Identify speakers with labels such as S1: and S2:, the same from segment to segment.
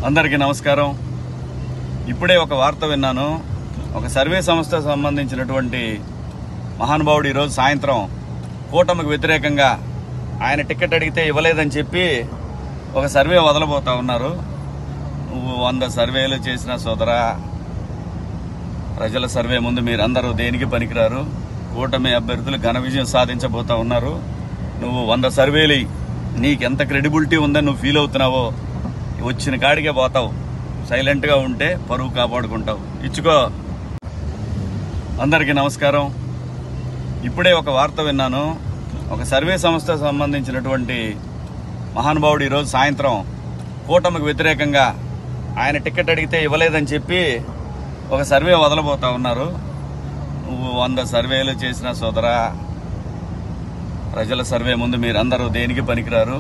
S1: అందరికీ నమస్కారం. ఇప్పుడే ఒక వార్త విన్నాను. ఒక సర్వే సంస్థ సంబంధించినటువంటి మహానుభావుడు ఈరోజు సాయంత్రం కూటమికి వ్యతిరేకంగా ఆయన టికెట్ అడిగితే ఇవ్వలేదని చెప్పి ఒక సర్వే వదలబోతా ఉన్నారు. నువ్వు 100 సర్వేలు చేసిన సోదరా, ప్రజల సర్వే ముందు మీరందరూ దేనికి పనికిరారు. కూటమి అభ్యర్థులు ఘన విజయం సాధించబోతా ఉన్నారు. నువ్వు 100 సర్వేలు నీకెంత క్రెడిబిలిటీ ఉందని నువ్వు ఫీల్ అవుతున్నావో వచ్చిన కాడికే పోతావు. సైలెంట్గా ఉంటే పరువు కాపాడుకుంటావు. ఇచ్చుకో. అందరికీ నమస్కారం. ఇప్పుడే ఒక వార్త విన్నాను. ఒక సర్వే సంస్థ సంబంధించినటువంటి మహానుభావుడు ఈరోజు సాయంత్రం కూటమికి వ్యతిరేకంగా ఆయన టికెట్ అడిగితే ఇవ్వలేదని చెప్పి ఒక సర్వే వదలబోతా ఉన్నారు. నువ్వు 100 సర్వేలు చేసిన సోదరా, ప్రజల సర్వే ముందు మీరందరూ దేనికి పనికిరారు.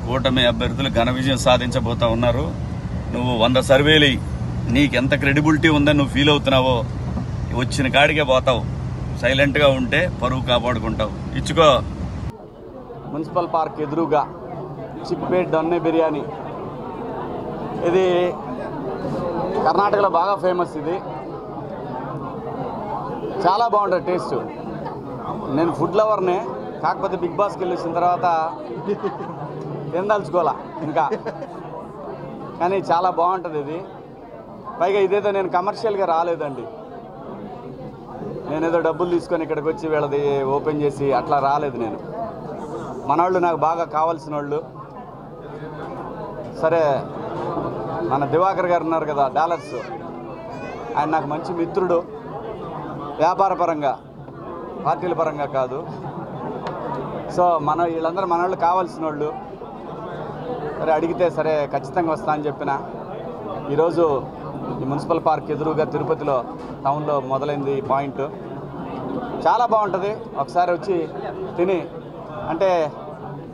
S1: కూటమి అభ్యర్థులు ఘన విజయం సాధించబోతా ఉన్నారు. నువ్వు 100 సర్వేలు నీకెంత క్రెడిబిలిటీ ఉందని నువ్వు ఫీల్ అవుతున్నావో వచ్చిన కాడికే పోతావు. సైలెంట్గా ఉంటే పరువు కాపాడుకుంటావు. ఇచ్చుకో. మున్సిపల్ పార్క్ ఎదురుగా చిక్పేట్ దొన్నె బిర్యానీ, ఇది కర్ణాటకలో బాగా ఫేమస్. ఇది చాలా బాగుంటుంది టేస్ట్. నేను ఫుడ్ లవర్నే, కాకపోతే బిగ్ బాస్కి వెళ్ళి వచ్చిన తర్వాత తినదలుచుకోవాలా ఇంకా, కానీ చాలా బాగుంటుంది ఇది. పైగా ఇదేదో నేను కమర్షియల్గా రాలేదండి. నేనేదో డబ్బులు తీసుకొని ఇక్కడికి వచ్చి వీళ్ళది ఓపెన్ చేసి అట్లా రాలేదు నేను. మనవాళ్ళు నాకు బాగా కావాల్సిన వాళ్ళు. సరే, మన దివాకర్ గారు ఉన్నారు కదా, డాలర్స్, ఆయన నాకు మంచి మిత్రుడు. వ్యాపార పరంగా, పార్టీల పరంగా కాదు. సో వీళ్ళందరూ మన వాళ్ళు కావాల్సిన వాళ్ళు. సరే అడిగితే సరే ఖచ్చితంగా వస్తా అని చెప్పిన. ఈరోజు ఈ మున్సిపల్ పార్క్ ఎదురుగా తిరుపతిలో టౌన్లో మొదలైంది ఈ పాయింట్. చాలా బాగుంటుంది. ఒకసారి వచ్చి తిని, అంటే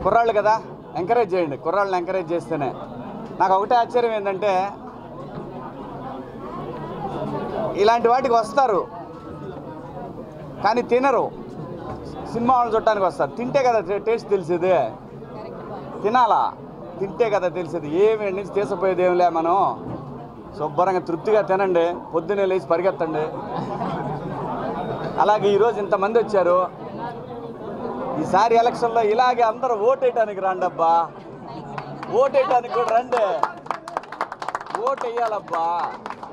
S1: కుర్రాళ్ళు కదా, ఎంకరేజ్ చేయండి. కుర్రాళ్ళని ఎంకరేజ్ చేస్తేనే. నాకు ఒకటే ఆశ్చర్యం ఏంటంటే, ఇలాంటి వాటికి వస్తారు కానీ తినరు. సినిమా వాళ్ళు చూడటానికి వస్తారు. తింటే కదా టేస్ట్ తెలిసేది. తినాలా, తింటే కదా తెలిసేది. ఏమి నుంచి తీసిపోయేది ఏమిలే. మనం శుభ్రంగా తృప్తిగా తినండి, పొద్దున్నే లేచి పరిగెత్తండి. అలాగే ఈరోజు ఇంతమంది వచ్చారు. ఈసారి ఎలక్షన్లో ఇలాగే అందరూ ఓటేయటానికి రండి అబ్బా. ఓటేయటానికి కూడా రండి, ఓటు వేయాలబ్బా.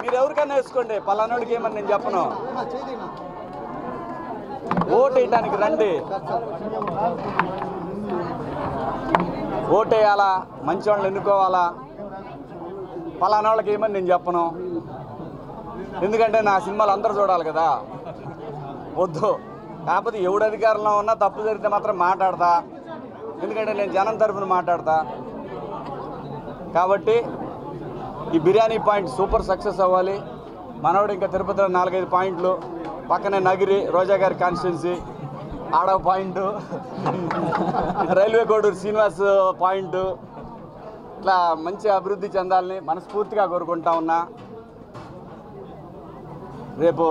S1: మీరు ఎవరికైనా వేసుకోండి, పలానోడికి ఏమని నేను చెప్పను. ఓటు వేయటానికి రండి, ఓటేయాలా, మంచి వాళ్ళని ఎన్నుకోవాలా. పలానా వాళ్ళకి ఏమని నేను చెప్పను, ఎందుకంటే నా సినిమాలు అందరూ చూడాలి కదా. వద్దు. కాకపోతే ఎవడు అధికారంలో ఉన్నా తప్పు జరిగితే మాత్రం మాట్లాడతా, ఎందుకంటే నేను జనం తరఫున మాట్లాడతా. కాబట్టి ఈ బిర్యానీ పాయింట్ సూపర్ సక్సెస్ అవ్వాలి. మనోడు ఇంకా తిరుపతిలో 4-5 పాయింట్లు, పక్కనే నగిరి రోజా గారి కాన్స్టిట్యున్సీ ఆడవ point, railway Koduru Srinivas point, ఇట్లా మంచి అభివృద్ధి చెందాలని మనస్ఫూర్తిగా కోరుకుంటా ఉన్నా. రేపు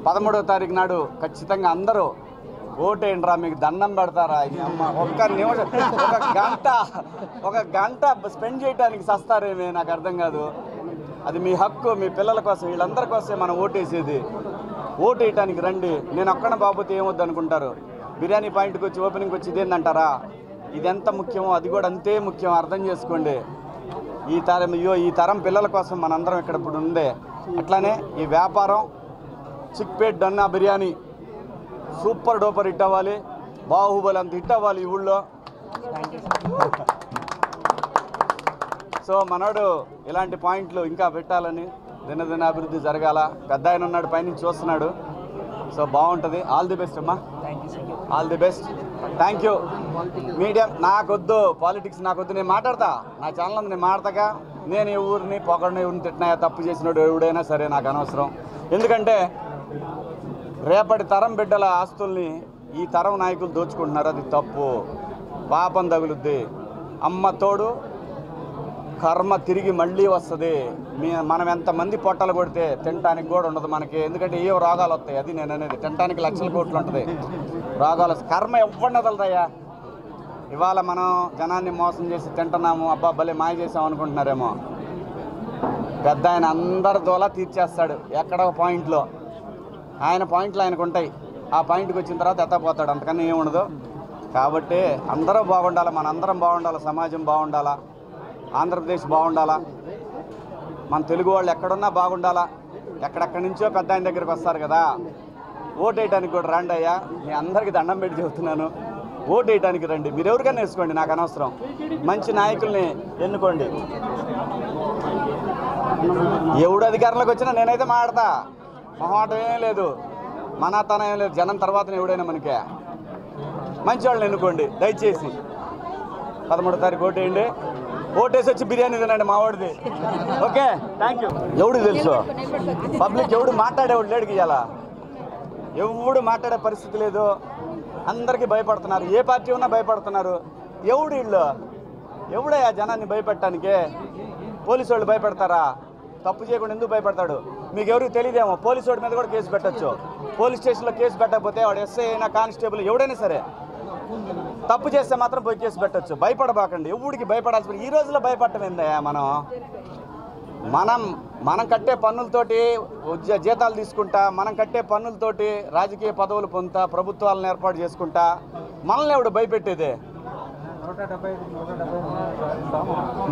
S1: 13వ తారీఖు నాడు ఖచ్చితంగా అందరూ ఓటేయండిరా, మీకు దండం పెడతారా. అమ్మ, ఒక్క నిమిషం, ఒక గంట స్పెండ్ చేయడానికి సస్తారేమే, నాకు అర్థం కాదు. అది మీ హక్కు, మీ పిల్లల కోసం, వీళ్ళందరి కోసమే మనం ఓటేసేది. ఓటు వేయటానికి రండి. నేను ఒక్కన బాబోతే ఏమొద్దు అనుకుంటారు. బిర్యానీ పాయింట్కి వచ్చి ఓపెనింగ్కి వచ్చి ఇదేందంటారా? ఇది ఎంత ముఖ్యమో అది కూడా అంతే ముఖ్యం. అర్థం చేసుకోండి. ఈ తరం పిల్లల కోసం మనందరం ఇక్కడ ఇప్పుడు ఉందే. అట్లానే ఈ వ్యాపారం Chickpet Donne biryani super duper hit అవ్వాలి. బాహుబలి అంత హిట్ అవ్వాలి ఈ ఊళ్ళో. సో మనోడు ఇలాంటి పాయింట్లు ఇంకా పెట్టాలని, దినదిన అభివృద్ధి జరగాల. పెద్ద ఆయన ఉన్నాడు, పైనుంచి చూస్తున్నాడు. సో బాగుంటుంది. ఆల్ ది బెస్ట్ అమ్మా, all the best. Thank you. Media నాకొద్దు, పాలిటిక్స్ నాకొద్దు. నేను మాట్లాడతా, నా ఛానల్ అంతా నేను మాట్లాడతాగా. నేను ఈ ఊరిని పొగడిని, ఊరిని తిట్టినా, తప్పు చేసినాడు ఎవడైనా సరే నాకు అనవసరం. ఎందుకంటే రేపటి తరం బిడ్డల ఆస్తుల్ని ఈ తరం నాయకులు దోచుకుంటున్నారు. అది తప్పు, పాపం తగులుద్ది. అమ్మ తోడు కర్మ తిరిగి మళ్ళీ వస్తుంది. మనం ఎంతమంది పొట్టలు కొడితే తినడానికి కూడా ఉండదు మనకి. ఎందుకంటే ఏ రోగాలు వస్తాయి, అది నేను అనేది. తినడానికి లక్షల కోట్లు ఉంటుంది, రోగాలు. కర్మ ఎవరిని వదలదయ్యా. ఇవాళ మనం జనాన్ని మోసం చేసి తింటున్నాము, అబ్బా భలే మాయ చేసాం అనుకుంటున్నారేమో.
S2: పెద్ద ఆయన అందరి దోలా తీర్చేస్తాడు ఎక్కడ ఒక పాయింట్లో. ఆయన పాయింట్లు ఆయనకు ఉంటాయి. ఆ పాయింట్కి వచ్చిన తర్వాత ఎత్తపోతాడు, అంతకన్నా ఏముండదు. కాబట్టి అందరూ బాగుండాలి, మనందరం బాగుండాలి, సమాజం బాగుండాలా, ఆంధ్రప్రదేశ్ బాగుండాలా, మన తెలుగు వాళ్ళు ఎక్కడున్నా బాగుండాలా. ఎక్కడెక్కడి నుంచో పెద్ద ఆయన దగ్గరికి వస్తారు కదా, ఓటు వేయడానికి కూడా రండి అయ్యా. మీ అందరికీ దండం పెట్టి చెబుతున్నాను, ఓటు వేయడానికి రండి. మీరు ఎవరికైనా వేసుకోండి, నాకు అనవసరం. మంచి నాయకుల్ని ఎన్నుకోండి. ఎవడు అధికారంలోకి వచ్చినా నేనైతే మాట్లాడతా, మొహమాటం ఏం లేదు, మనాతనం ఏం లేదు. జనం తర్వాత ఎవడైనా మనకే మంచి వాళ్ళని ఎన్నుకోండి దయచేసి. 13వ తారీఖు ఓటు వేయండి. ఓటేసి వచ్చి బిర్యానీ తినండి మా వాడిది. Okay, thank you. ఎవడు తెలుసు, పబ్లిక్ ఎవడు మాట్లాడేవాడు లేడికి ఇవ్వాలా, ఎవడు మాట్లాడే పరిస్థితి లేదు. అందరికీ భయపడుతున్నారు, ఏ పార్టీ ఉన్నా భయపడుతున్నారు. ఎవడు వీళ్ళు, ఎవడయ్యా జనాన్ని భయపెట్టడానికి? పోలీసు వాళ్ళు భయపెడతారా? తప్పు చేయకుండా ఎందుకు భయపడతాడు? మీకు ఎవరికి తెలియదేమో, పోలీసు వాడి మీద కూడా కేసు పెట్టచ్చు. పోలీస్ స్టేషన్లో కేసు పెట్టకపోతే వాడు ఎస్ఐ అయినా కానిస్టేబుల్ ఎవడైనా సరే తప్పు చేస్తే మాత్రం పోయి కేసు పెట్టచ్చు. భయపడబాకండి, ఎవడికి భయపడాల్సి. ఈ రోజులో భయపడటం ఏందయ్యా? మనం కట్టే పన్నులతోటి జీతాలు తీసుకుంటా, మనం కట్టే పన్నులతోటి రాజకీయ పదవులు పొందుతా, ప్రభుత్వాలను ఏర్పాటు చేసుకుంటా, మనల్ని ఎవడు భయపెట్టేదే?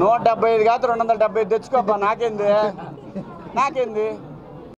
S2: 175 కాదు 275 తెచ్చుకోబ్బా, నాకేంది.